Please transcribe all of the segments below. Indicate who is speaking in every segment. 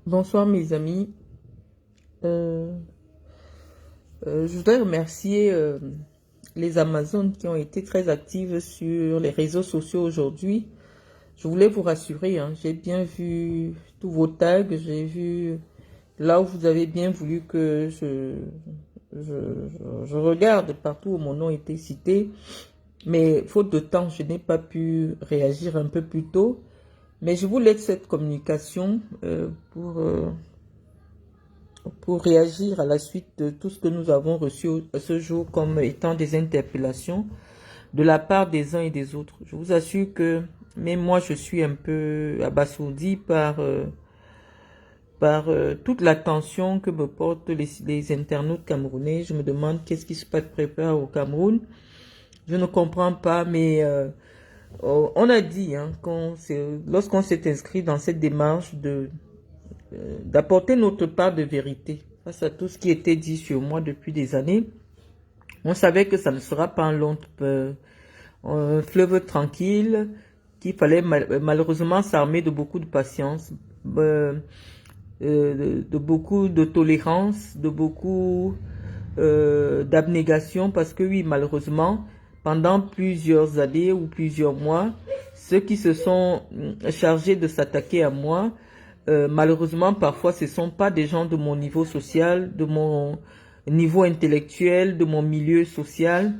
Speaker 1: Bonsoir mes amis. Euh, je voudrais remercier les Amazones qui ont été très actives sur les réseaux sociaux aujourd'hui. Je voulais vous rassurer, hein, j'ai bien vu tous vos tags, j'ai vu là où vous avez bien voulu que je regarde partout où mon nom était cité. Mais faute de temps, je n'ai pas pu réagir un peu plus tôt. Mais je vous laisse cette communication pour réagir à la suite de tout ce que nous avons reçu ce jour comme étant des interpellations de la part des uns et des autres. Je vous assure que même moi, je suis un peu abasourdi par toute l'attention que me portent les internautes camerounais. Je me demande qu'est-ce qui se prépare au Cameroun. Je ne comprends pas, mais on a dit hein, lorsqu'on s'est inscrit dans cette démarche d'apporter notre part de vérité face à tout ce qui était dit sur moi depuis des années. On savait que ça ne sera pas un fleuve tranquille, qu'il fallait malheureusement s'armer de beaucoup de patience, euh, de beaucoup de tolérance, de beaucoup d'abnégation, parce que oui, malheureusement, pendant plusieurs années ou plusieurs mois, ceux qui se sont chargés de s'attaquer à moi, malheureusement, parfois, ce ne sont pas des gens de mon niveau social, de mon niveau intellectuel, de mon milieu social.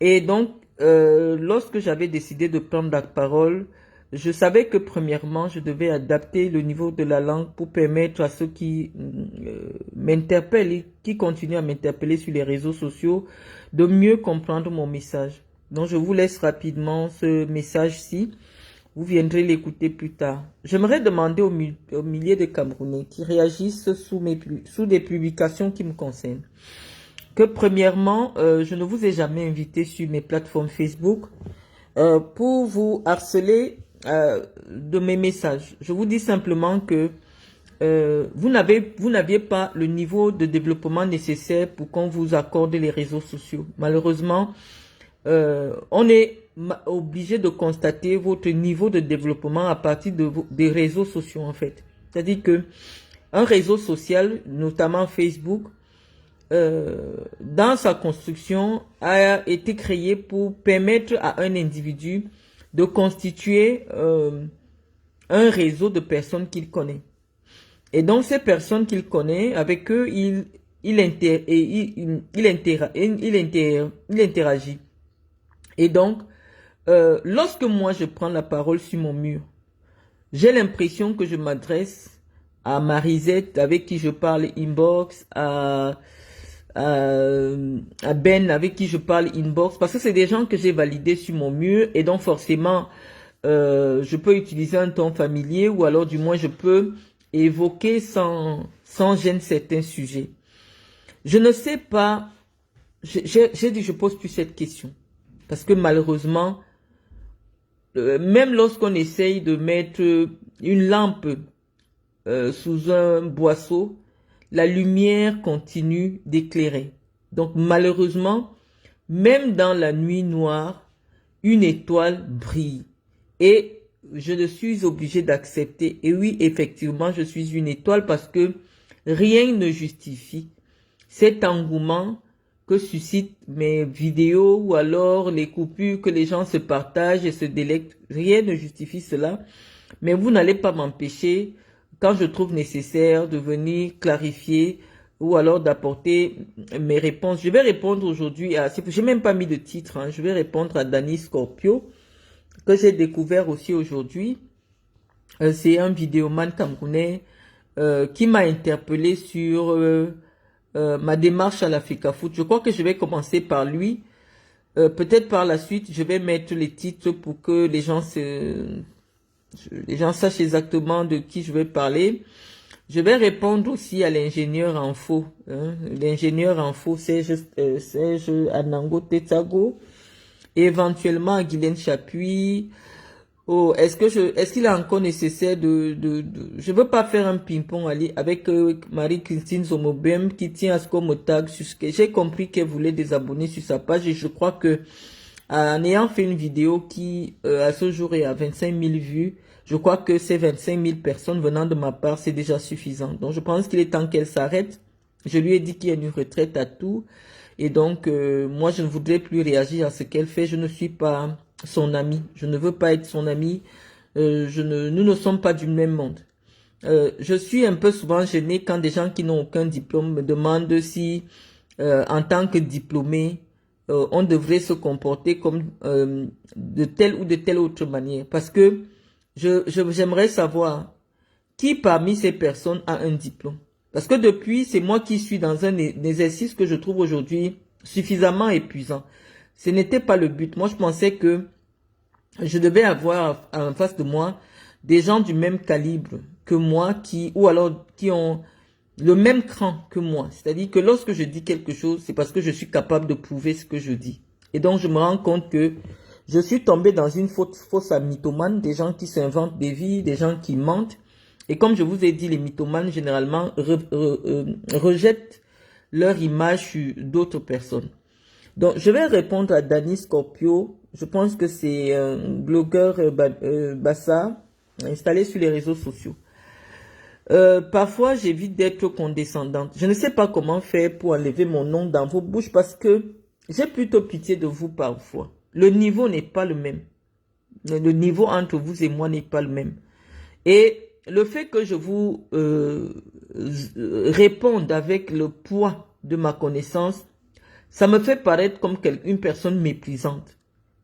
Speaker 1: Et donc, lorsque j'avais décidé de prendre la parole, je savais que premièrement, je devais adapter le niveau de la langue pour permettre à ceux qui m'interpellent et qui continuent à m'interpeller sur les réseaux sociaux de mieux comprendre mon message. Donc, je vous laisse rapidement ce message-ci. Vous viendrez l'écouter plus tard. J'aimerais demander aux milliers de Camerounais qui réagissent sous des publications qui me concernent que premièrement, je ne vous ai jamais invité sur mes plateformes Facebook pour vous harceler de mes messages. Je vous dis simplement que vous n'aviez pas le niveau de développement nécessaire pour qu'on vous accorde les réseaux sociaux. Malheureusement, on est obligé de constater votre niveau de développement à partir des réseaux sociaux en fait. C'est-à-dire que un réseau social, notamment Facebook, dans sa construction, a été créé pour permettre à un individu de constituer un réseau de personnes qu'il connaît. Et donc, ces personnes qu'il connaît, avec eux, il interagit. Et donc, lorsque moi, je prends la parole sur mon mur, j'ai l'impression que je m'adresse à Marisette, avec qui je parle inbox, à Ben, avec qui je parle inbox, parce que c'est des gens que j'ai validés sur mon mur, et donc forcément, je peux utiliser un ton familier, ou alors du moins je peux évoquer sans gêne certains sujets. Je ne sais pas, j'ai dit je pose plus cette question, parce que malheureusement, même lorsqu'on essaye de mettre une lampe sous un boisseau, la lumière continue d'éclairer. Donc malheureusement, même dans la nuit noire, une étoile brille. Et je ne suis obligée d'accepter. Et oui, effectivement, je suis une étoile parce que rien ne justifie cet engouement que suscitent mes vidéos ou alors les coupures que les gens se partagent et se délectent. Rien ne justifie cela. Mais vous n'allez pas m'empêcher, quand je trouve nécessaire, de venir clarifier ou alors d'apporter mes réponses. Je vais répondre aujourd'hui à... J'ai même pas mis de titre, hein, je vais répondre à Danny Scorpio, que j'ai découvert aussi aujourd'hui. C'est un vidéoman camerounais qui m'a interpellé sur ma démarche à l'Africa Foot. Je crois que je vais commencer par lui. Peut-être par la suite, je vais mettre les titres pour que les gens sachent exactement de qui je vais parler. Je vais répondre aussi à l'ingénieur info. Hein. L'ingénieur info, Serge Anango Tetsago. Et éventuellement à Guylaine Chapuis. Oh, est-ce qu'il est encore nécessaire je veux pas faire un ping-pong avec Marie-Christine Zomobem qui tient à ce qu'on me tag sur ce que j'ai compris qu'elle voulait des abonnés sur sa page et je crois que en ayant fait une vidéo qui à ce jour est à 25 000 vues, Je crois que ces 25 000 personnes venant de ma part, c'est déjà suffisant. Donc, je pense qu'il est temps qu'elle s'arrête. Je lui ai dit qu'il y a une retraite à tout. Et donc, moi, je ne voudrais plus réagir à ce qu'elle fait. Je ne suis pas son ami. Je ne veux pas être son ami. Nous ne sommes pas du même monde. Je suis un peu souvent gênée quand des gens qui n'ont aucun diplôme me demandent si, en tant que diplômé, on devrait se comporter comme de telle ou de telle autre manière. Parce que j'aimerais savoir qui parmi ces personnes a un diplôme. Parce que depuis, c'est moi qui suis dans un exercice que je trouve aujourd'hui suffisamment épuisant. Ce n'était pas le but. Moi, je pensais que je devais avoir en face de moi des gens du même calibre que moi, ou alors qui ont le même cran que moi. C'est-à-dire que lorsque je dis quelque chose, c'est parce que je suis capable de prouver ce que je dis. Et donc, je me rends compte que je suis tombé dans une fausse mythomane, des gens qui s'inventent des vies, des gens qui mentent. Et comme je vous ai dit, les mythomanes, généralement, rejettent leur image sur d'autres personnes. Donc, je vais répondre à Danny Scorpio. Je pense que c'est un blogueur Bassa, installé sur les réseaux sociaux. Parfois, j'évite d'être condescendante. Je ne sais pas comment faire pour enlever mon nom dans vos bouches parce que j'ai plutôt pitié de vous parfois. Le niveau n'est pas le même. Le niveau entre vous et moi n'est pas le même. Et le fait que je vous réponde avec le poids de ma connaissance, ça me fait paraître comme une personne méprisante.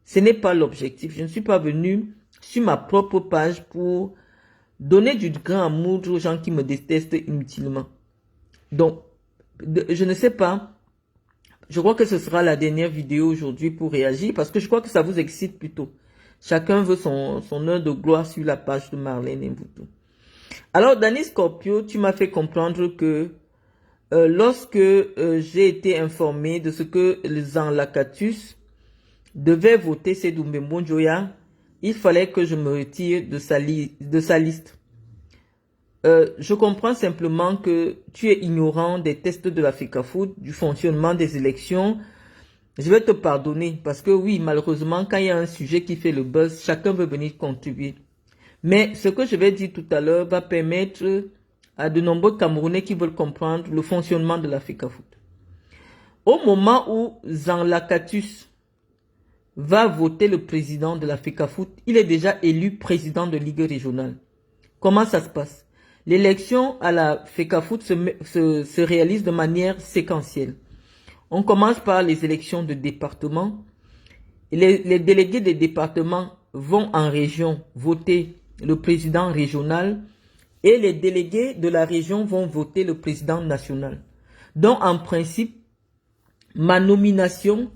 Speaker 1: Ce n'est pas l'objectif. Je ne suis pas venu sur ma propre page pour donner du grand amour aux gens qui me détestent inutilement. Donc, je ne sais pas. Je crois que ce sera la dernière vidéo aujourd'hui pour réagir parce que je crois que ça vous excite plutôt. Chacun veut son heure de gloire sur la page de Marlène Mvuto. Alors, Danny Scorpio, tu m'as fait comprendre que lorsque j'ai été informé de ce que les Lakatus devaient voter Sedumbe Njoya, il fallait que je me retire de sa liste. Je comprends simplement que tu es ignorant des tests de la FECAFOOT, du fonctionnement des élections. Je vais te pardonner parce que oui, malheureusement, quand il y a un sujet qui fait le buzz, chacun veut venir contribuer. Mais ce que je vais dire tout à l'heure va permettre à de nombreux Camerounais qui veulent comprendre le fonctionnement de la FECAFOOT. Au moment où Lakatus va voter le président de la FECAFOOT, il est déjà élu président de Ligue régionale. Comment ça se passe? L'élection à la FECAFOOT se réalise de manière séquentielle. On commence par les élections de département. Les délégués des départements vont en région voter le président régional et les délégués de la région vont voter le président national. Donc, en principe, ma nomination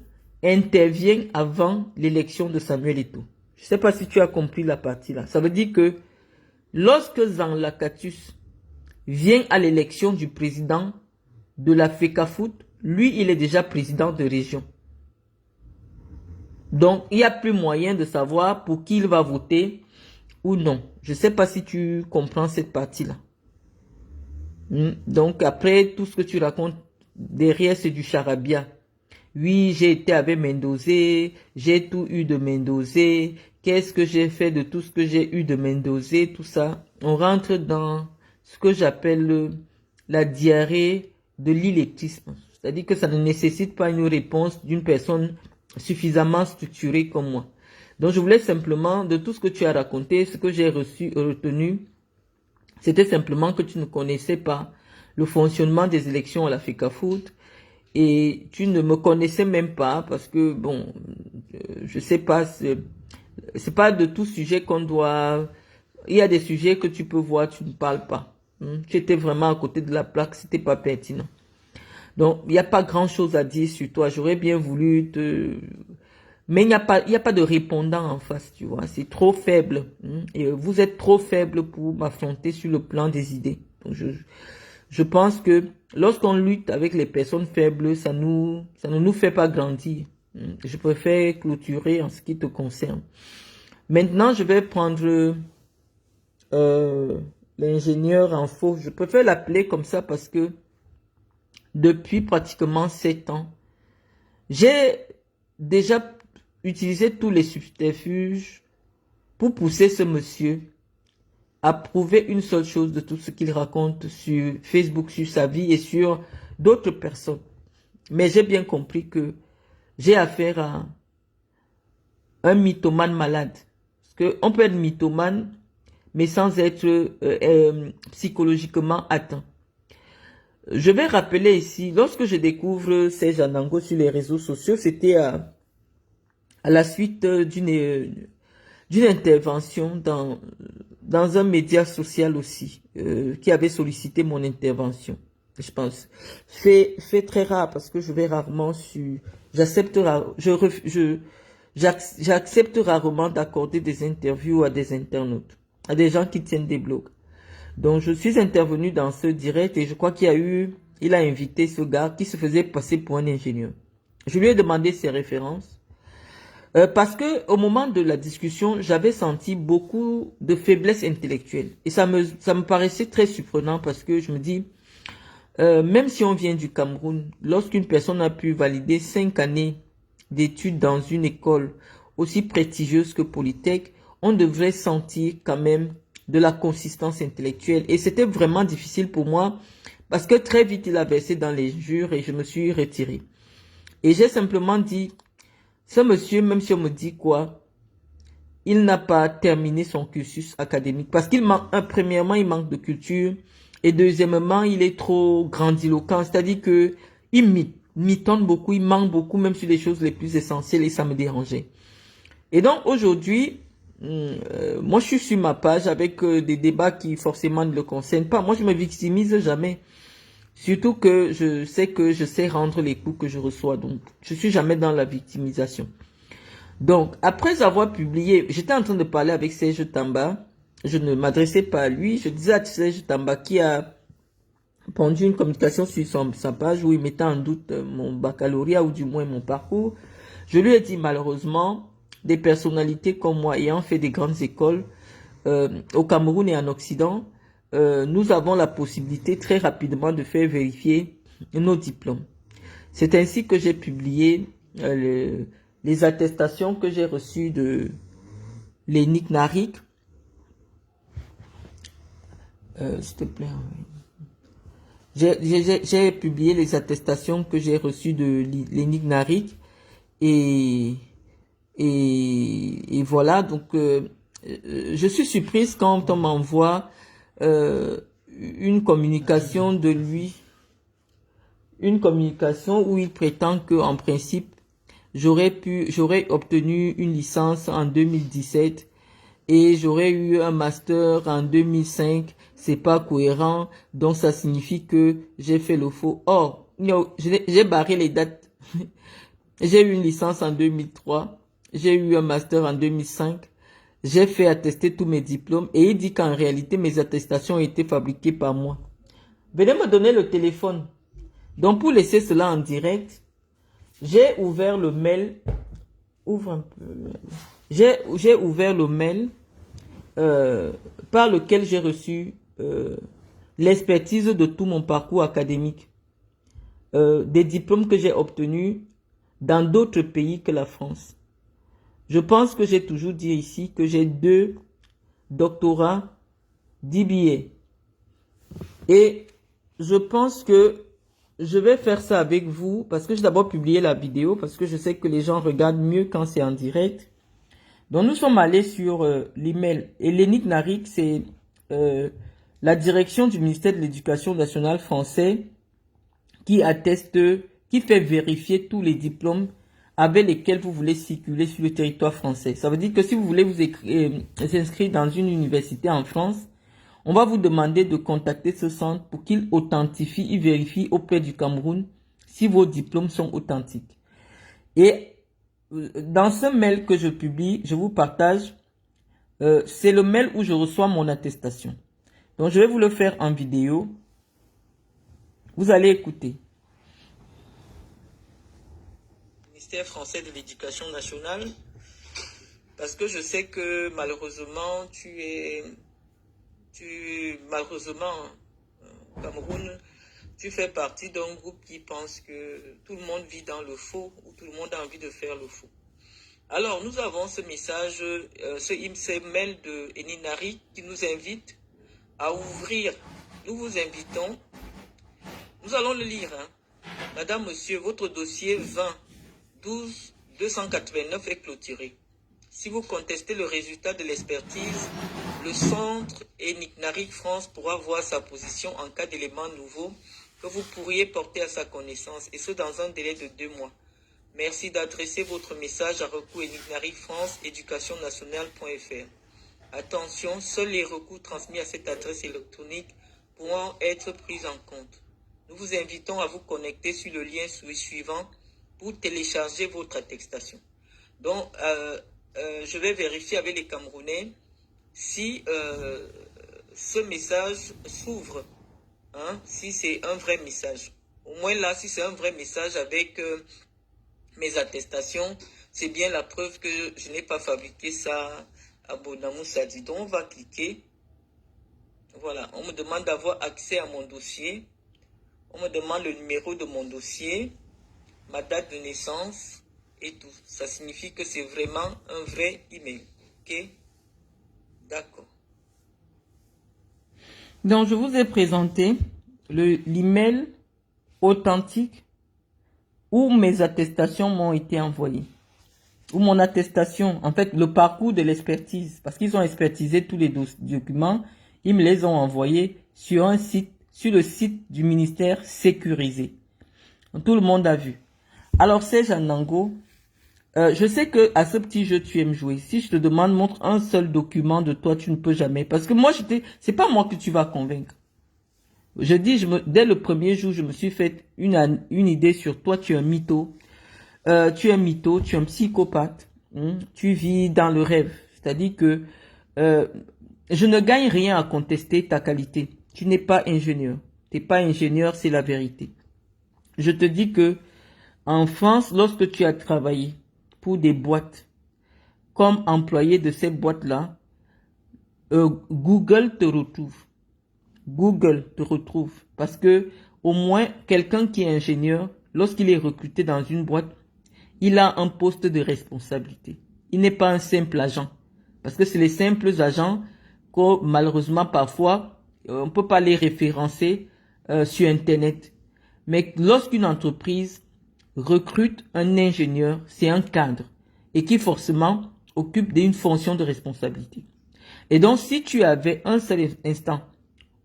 Speaker 1: intervient avant l'élection de Samuel Eto'o. Je ne sais pas si tu as compris la partie là. Ça veut dire que lorsque Lakatus vient à l'élection du président de la FECAFOOT, lui, il est déjà président de région. Donc, il n'y a plus moyen de savoir pour qui il va voter ou non. Je ne sais pas si tu comprends cette partie-là. Donc, après, tout ce que tu racontes, derrière, c'est du charabia. Oui, j'ai été avec Mendozé, j'ai tout eu de Mendozé. Qu'est-ce que j'ai fait de tout ce que j'ai eu de Mendozé, tout ça. On rentre dans ce que j'appelle la diarrhée de l'illettrisme. C'est-à-dire que ça ne nécessite pas une réponse d'une personne suffisamment structurée comme moi. Donc, je voulais simplement, de tout ce que tu as raconté, ce que j'ai retenu, c'était simplement que tu ne connaissais pas le fonctionnement des élections à la FECAFOOT et tu ne me connaissais même pas parce que, bon, je sais pas, c'est pas de tout sujet qu'on doit... Il y a des sujets que tu peux voir, tu ne parles pas. Tu étais vraiment à côté de la plaque, c'était pas pertinent. Donc, il n'y a pas grand-chose à dire sur toi. J'aurais bien voulu te... Mais il n'y a pas de répondant en face, tu vois. C'est trop faible. Et vous êtes trop faible pour m'affronter sur le plan des idées. Donc, je pense que lorsqu'on lutte avec les personnes faibles, ça ne nous fait pas grandir. Je préfère clôturer en ce qui te concerne. Maintenant, je vais prendre l'ingénieur en faux. Je préfère l'appeler comme ça parce que depuis pratiquement 7 ans, j'ai déjà utilisé tous les subterfuges pour pousser ce monsieur approuver une seule chose de tout ce qu'il raconte sur Facebook, sur sa vie et sur d'autres personnes. Mais j'ai bien compris que j'ai affaire à un mythomane malade. Parce qu'on peut être mythomane, mais sans être psychologiquement atteint. Je vais rappeler ici, lorsque je découvre Serge Andango sur les réseaux sociaux, c'était à la suite d'une intervention dans un média social aussi, qui avait sollicité mon intervention. Je pense. Fait très rare parce que je vais rarement sur, j'accepte rarement d'accorder des interviews à des internautes, à des gens qui tiennent des blogs. Donc je suis intervenu dans ce direct et je crois il a invité ce gars qui se faisait passer pour un ingénieur. Je lui ai demandé ses références. Parce que au moment de la discussion, j'avais senti beaucoup de faiblesse intellectuelle. Et ça me paraissait très surprenant parce que je me dis, même si on vient du Cameroun, lorsqu'une personne a pu valider 5 années d'études dans une école aussi prestigieuse que Polytech, on devrait sentir quand même de la consistance intellectuelle. Et c'était vraiment difficile pour moi parce que très vite il a versé dans les injures et je me suis retiré. Et j'ai simplement dit, ce monsieur, même si on me dit quoi, il n'a pas terminé son cursus académique parce qu'il manque, premièrement, il manque de culture et deuxièmement, il est trop grandiloquent, c'est-à-dire que il mitonne beaucoup, il manque beaucoup, même sur les choses les plus essentielles et ça me dérangeait. Et donc aujourd'hui, moi je suis sur ma page avec des débats qui forcément ne le concernent pas. Moi je me victimise jamais. Surtout que je sais rendre les coups que je reçois. Donc, je suis jamais dans la victimisation. Donc, après avoir publié, j'étais en train de parler avec Serge Tamba. Je ne m'adressais pas à lui. Je disais à Serge Tamba qui a pondu une communication sur sa page où il mettait en doute mon baccalauréat ou du moins mon parcours. Je lui ai dit malheureusement, des personnalités comme moi ayant fait des grandes écoles au Cameroun et en Occident, nous avons la possibilité très rapidement de faire vérifier nos diplômes. C'est ainsi que j'ai publié les attestations que j'ai reçues de l'ENIC Narik. S'il te plaît. J'ai publié les attestations que j'ai reçues de l'ENIC Narik et voilà, donc je suis surprise quand on m'envoie une communication de lui, une communication où il prétend que en principe j'aurais obtenu une licence en 2017 et j'aurais eu un master en 2005. C'est pas cohérent, donc ça signifie que j'ai fait le faux. Or, j'ai barré les dates. J'ai eu une licence en 2003, j'ai eu un master en 2005. J'ai fait attester tous mes diplômes et il dit qu'en réalité, mes attestations ont été fabriquées par moi. Venez me donner le téléphone. Donc, pour laisser cela en direct, j'ai ouvert le mail. Ouvre un peu. J'ai ouvert le mail par lequel j'ai reçu l'expertise de tout mon parcours académique. Des diplômes que j'ai obtenus dans d'autres pays que la France. Je pense que j'ai toujours dit ici que j'ai 2 doctorats d'IBA. Et je pense que je vais faire ça avec vous parce que j'ai d'abord publié la vidéo parce que je sais que les gens regardent mieux quand c'est en direct. Donc nous sommes allés sur l'email. Et l'ENIC Narik, c'est la direction du ministère de l'Éducation nationale français qui atteste, qui fait vérifier tous les diplômes avec lesquels vous voulez circuler sur le territoire français. Ça veut dire que si vous voulez vous inscrire dans une université en France, on va vous demander de contacter ce centre pour qu'il authentifie, il vérifie auprès du Cameroun si vos diplômes sont authentiques. Et dans ce mail que je publie, je vous partage, c'est le mail où je reçois mon attestation. Donc je vais vous le faire en vidéo. Vous allez écouter. Ministère français de l'Éducation nationale, parce que je sais que malheureusement malheureusement au Cameroun, tu fais partie d'un groupe qui pense que tout le monde vit dans le faux ou tout le monde a envie de faire le faux. Alors, nous avons ce message, ce mail de Eninari qui nous invite à ouvrir. Nous vous invitons. Nous allons le lire. Hein. Madame, monsieur, votre dossier 20 12 289 est clôturé. Si vous contestez le résultat de l'expertise, le centre Eninari France pourra voir sa position en cas d'éléments nouveaux que vous pourriez porter à sa connaissance, et ce dans un délai de 2 mois. Merci d'adresser votre message à recours Eninari France, éducationnationale.fr. Attention, seuls les recours transmis à cette adresse électronique pourront être pris en compte. Nous vous invitons à vous connecter sur le lien suivant pour télécharger votre attestation. Donc, je vais vérifier avec les Camerounais si ce message s'ouvre, hein, si c'est un vrai message. Au moins là, si c'est un vrai message avec mes attestations, c'est bien la preuve que je n'ai pas fabriqué ça à Bonamou Sadi. Donc, on va cliquer. Voilà, on me demande d'avoir accès à mon dossier. On me demande le numéro de mon dossier, ma date de naissance et tout. Ça signifie que c'est vraiment un vrai email. Ok? D'accord. Donc, je vous ai présenté l'email authentique où mes attestations m'ont été envoyées. Ou mon attestation, en fait, le parcours de l'expertise. Parce qu'ils ont expertisé tous les documents. Ils me les ont envoyés sur un site, sur le site du ministère sécurisé. Tout le monde a vu. Alors, Serge Anango, je sais que à ce petit jeu, tu aimes jouer. Si je te demande, montre un seul document de toi, tu ne peux jamais. Parce que moi, c'est pas moi que tu vas convaincre. Je dis, dès le premier jour, je me suis fait une idée sur toi, tu es un mytho. Tu es un mytho, tu es un psychopathe. Tu vis dans le rêve. C'est-à-dire que je ne gagne rien à contester ta qualité. Tu n'es pas ingénieur. Tu n'es pas ingénieur, c'est la vérité. Je te dis que en France, lorsque tu as travaillé pour des boîtes, comme employé de ces boîtes-là, Google te retrouve. Google te retrouve. Parce que au moins, quelqu'un qui est ingénieur, lorsqu'il est recruté dans une boîte, il a un poste de responsabilité. Il n'est pas un simple agent. Parce que c'est les simples agents que malheureusement parfois, on ne peut pas les référencer sur Internet. Mais lorsqu'une entreprise recrute un ingénieur, c'est un cadre et qui forcément occupe d'une fonction de responsabilité. Et donc, si tu avais un seul instant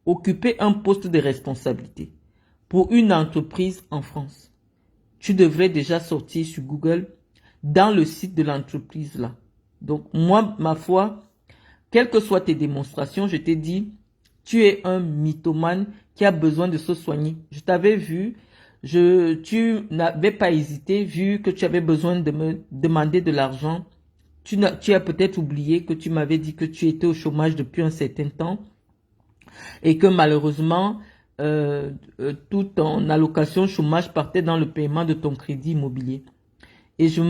Speaker 1: occupé un poste de responsabilité pour une entreprise en France, tu devrais déjà sortir sur Google dans le site de l'entreprise là. Donc, moi, ma foi, quelles que soient tes démonstrations, je t'ai dit, tu es un mythomane qui a besoin de se soigner. Je t'avais vu, tu n'avais pas hésité, vu que tu avais besoin de me demander de l'argent. Tu as peut-être oublié que tu m'avais dit que tu étais au chômage depuis un certain temps et que malheureusement, toute ton allocation chômage partait dans le paiement de ton crédit immobilier. Et je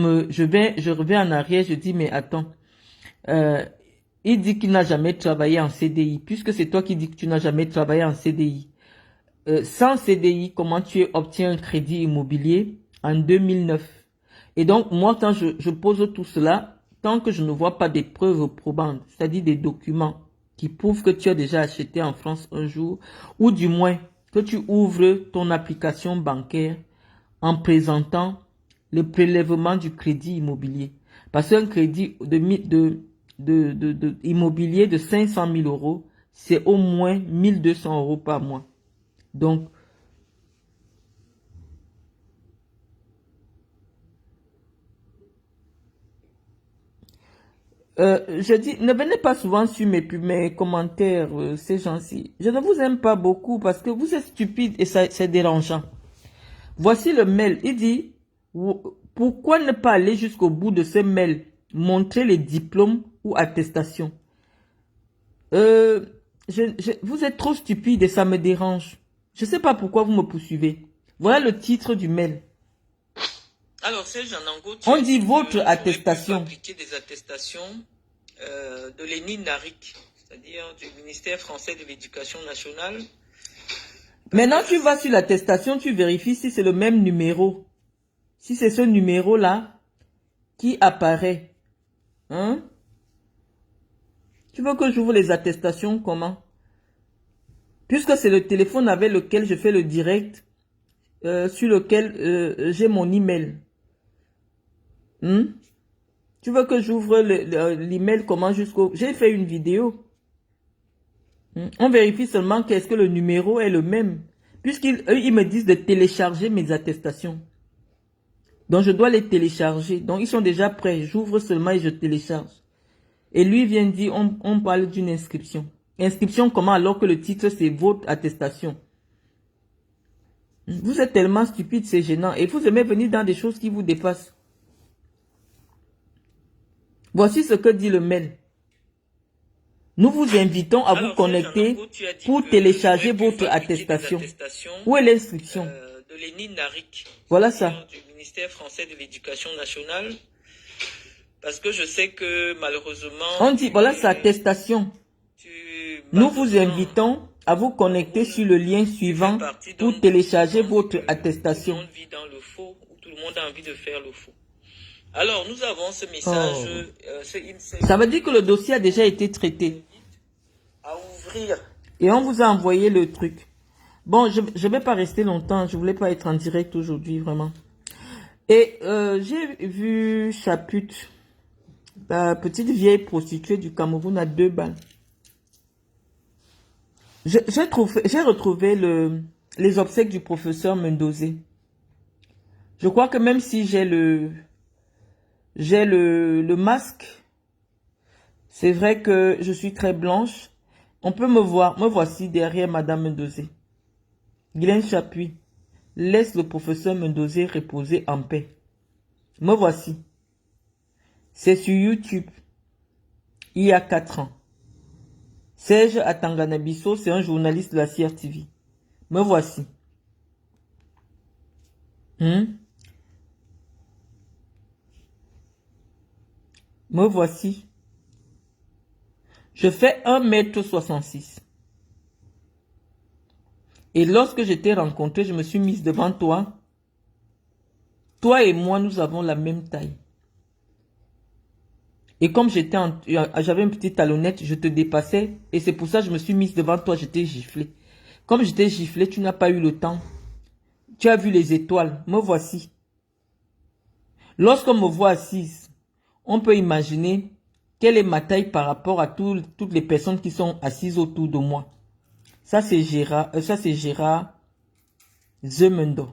Speaker 1: reviens en arrière, je dis, mais attends, il dit qu'il n'a jamais travaillé en CDI, puisque c'est toi qui dis que tu n'as jamais travaillé en CDI. Sans CDI, comment tu obtiens un crédit immobilier en 2009? Et donc, moi, quand je pose tout cela, tant que je ne vois pas des preuves probantes, c'est-à-dire des documents qui prouvent que tu as déjà acheté en France un jour, ou du moins que tu ouvres ton application bancaire en présentant le prélèvement du crédit immobilier. Parce qu'un crédit immobilier de 500 000 euros, c'est au moins 1200 euros par mois. Donc, je dis, ne venez pas souvent sur mes commentaires, ces gens-ci. Je ne vous aime pas beaucoup parce que vous êtes stupides et c'est dérangeant. Voici le mail. Il dit, pourquoi ne pas aller jusqu'au bout de ce mail? Montrer les diplômes ou attestations. Vous êtes trop stupide et ça me dérange. Je ne sais pas pourquoi vous me poursuivez. Voilà le titre du mail. Alors, Serge Anango, on dit votre attestation. Appliquer des attestations de l'ENINARIC, c'est-à-dire du ministère français de l'Éducation nationale. Maintenant, tu vas sur l'attestation, tu vérifies si c'est le même numéro. Si c'est ce numéro-là qui apparaît. Hein? Tu veux que j'ouvre les attestations comment? Puisque c'est le téléphone avec lequel je fais le direct, sur lequel j'ai mon email. Tu veux que j'ouvre l'email comment jusqu'au... J'ai fait une vidéo. On vérifie seulement qu'est-ce que le numéro est le même. Puisqu'ils ils me disent de télécharger mes attestations. Donc je dois les télécharger. Donc ils sont déjà prêts. J'ouvre seulement et je télécharge. Et lui vient dire, on parle d'une inscription. Inscription comment alors que le titre c'est votre attestation? Vous êtes tellement stupide, c'est gênant. Et vous aimez venir dans des choses qui vous dépassent. Voici ce que dit le mail. Nous vous invitons à vous connecter pour télécharger votre attestation. Où est l'instruction?
Speaker 2: De Lénine Narik.
Speaker 1: Voilà ça.
Speaker 2: Du ministère français de l'Éducation nationale. Parce que je sais que malheureusement...
Speaker 1: On dit, voilà sa attestation. Nous vous invitons à vous connecter sur le lien suivant pour télécharger votre attestation.
Speaker 2: Tout le monde vit dans le faux, tout le monde a envie de faire le faux. Alors, nous avons ce message...
Speaker 1: Ça veut dire que le dossier a déjà été traité.
Speaker 2: À ouvrir.
Speaker 1: Et on vous a envoyé le truc. Bon, je ne vais pas rester longtemps. Je ne voulais pas être en direct aujourd'hui, vraiment. Et j'ai vu Chaput, la petite vieille prostituée du Cameroun à 2 balles. J'ai retrouvé les obsèques du professeur Mendozé. Je crois que même si j'ai le masque, c'est vrai que je suis très blanche. On peut me voir. Me voici derrière Madame Mendozé. Guylaine Chapuis. Laisse le professeur Mendozé reposer en paix. Me voici. C'est sur YouTube. Il y a 4 ans. Serge Atanganabiso, c'est un journaliste de la CRTV. Me voici. Me voici. Je fais 1,66 m. Et lorsque je t'ai rencontré, je me suis mise devant toi. Toi et moi, nous avons la même taille. Et comme j'avais une petite talonnette, je te dépassais. Et c'est pour ça que je me suis mise devant toi, je t'ai giflé. Comme je t'ai giflé, tu n'as pas eu le temps. Tu as vu les étoiles. Me voici. Lorsqu'on me voit assise, on peut imaginer quelle est ma taille par rapport à toutes les personnes qui sont assises autour de moi. Ça, c'est Gérard Zemendo.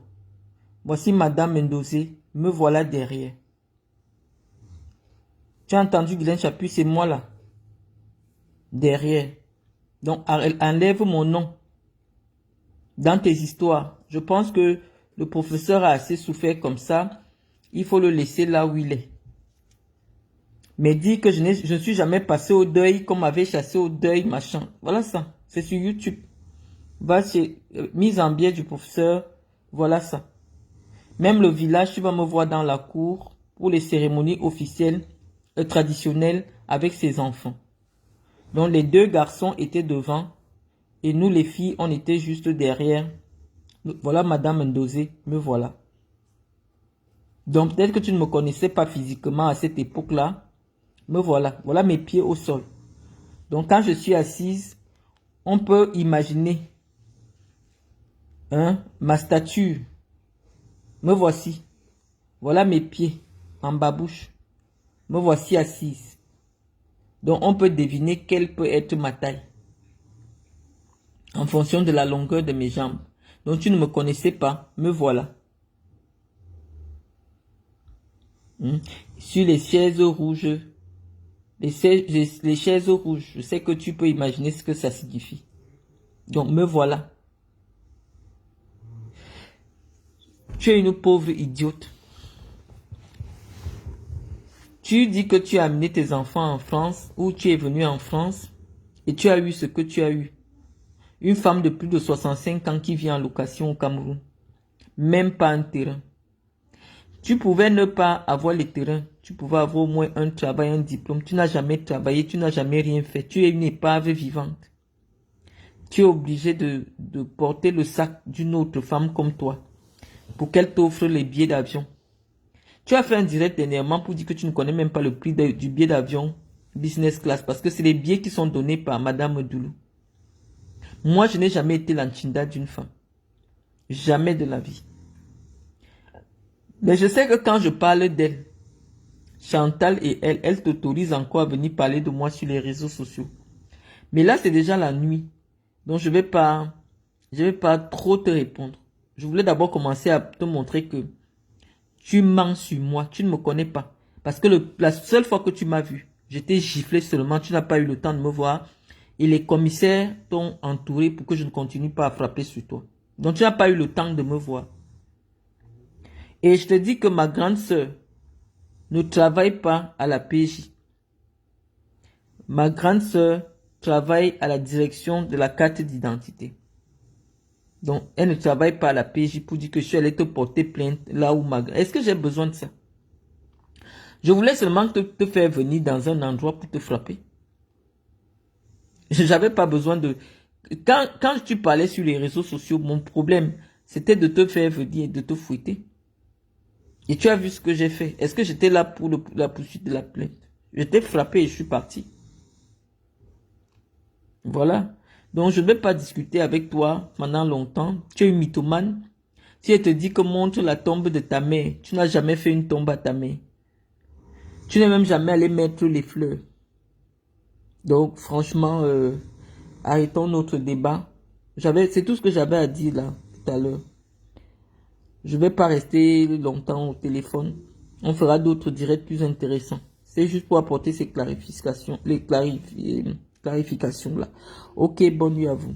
Speaker 1: Voici Madame Mendozé. Me voilà derrière. Tu as entendu Guylaine Chapuis, c'est moi là. Derrière. Donc, enlève mon nom dans tes histoires. Je pense que le professeur a assez souffert comme ça. Il faut le laisser là où il est. Mais dire que je ne suis jamais passé au deuil comme avait chassé au deuil, machin. Voilà ça. C'est sur YouTube. Va chez mise en biais du professeur. Voilà ça. Même le village, tu vas me voir dans la cour pour les cérémonies officielles, traditionnelles avec ses enfants. Donc les 2 garçons étaient devant et nous les filles, on était juste derrière. Voilà Madame Mendozé, me voilà. Donc peut-être que tu ne me connaissais pas physiquement à cette époque-là. Me voilà. Voilà mes pieds au sol. Donc quand je suis assise, on peut imaginer ma stature. Me voici. Voilà mes pieds en babouche. Me voici assise. Donc on peut deviner quelle peut être ma taille. En fonction de la longueur de mes jambes. Donc tu ne me connaissais pas. Me voilà. Sur les chaises rouges. Les chaises rouges. Je sais que tu peux imaginer ce que ça signifie. Donc me voilà. Tu es une pauvre idiote. Tu dis que tu as amené tes enfants en France ou tu es venu en France et tu as eu ce que tu as eu. Une femme de plus de 65 ans qui vit en location au Cameroun. Même pas un terrain. Tu pouvais ne pas avoir les terrains. Tu pouvais avoir au moins un travail, un diplôme. Tu n'as jamais travaillé, tu n'as jamais rien fait. Tu es une épave vivante. Tu es obligé de porter le sac d'une autre femme comme toi pour qu'elle t'offre les billets d'avion. Tu as fait un direct dernièrement pour dire que tu ne connais même pas le prix du billet d'avion business class parce que c'est les billets qui sont donnés par Madame Doulou. Moi, je n'ai jamais été l'anchinda d'une femme. Jamais de la vie. Mais je sais que quand je parle d'elle, Chantal et elle t'autorisent encore à venir parler de moi sur les réseaux sociaux. Mais là, c'est déjà la nuit. Donc, je vais pas trop te répondre. Je voulais d'abord commencer à te montrer que tu mens sur moi. Tu ne me connais pas. Parce que la seule fois que tu m'as vu, j'étais giflé seulement. Tu n'as pas eu le temps de me voir. Et les commissaires t'ont entouré pour que je ne continue pas à frapper sur toi. Donc, tu n'as pas eu le temps de me voir. Et je te dis que ma grande sœur ne travaille pas à la PJ. Ma grande sœur travaille à la direction de la carte d'identité. Donc, elle ne travaille pas à la PJ pour dire que je suis allé te porter plainte là où ma... Est-ce que j'ai besoin de ça? Je voulais seulement te faire venir dans un endroit pour te frapper. J'avais pas besoin de... Quand tu parlais sur les réseaux sociaux, mon problème, c'était de te faire venir et de te fouetter. Et tu as vu ce que j'ai fait. Est-ce que j'étais là pour la poursuite de la plainte? Je t'ai frappé et je suis parti. Voilà. Donc, je ne vais pas discuter avec toi pendant longtemps. Tu es une mythomane. Si elle te dit que montre la tombe de ta mère, tu n'as jamais fait une tombe à ta mère. Tu n'es même jamais allé mettre les fleurs. Donc, franchement, arrêtons notre débat. C'est tout ce que j'avais à dire là, tout à l'heure. Je ne vais pas rester longtemps au téléphone. On fera d'autres directs plus intéressants. C'est juste pour apporter ces clarifications là. Ok, bonne nuit à vous.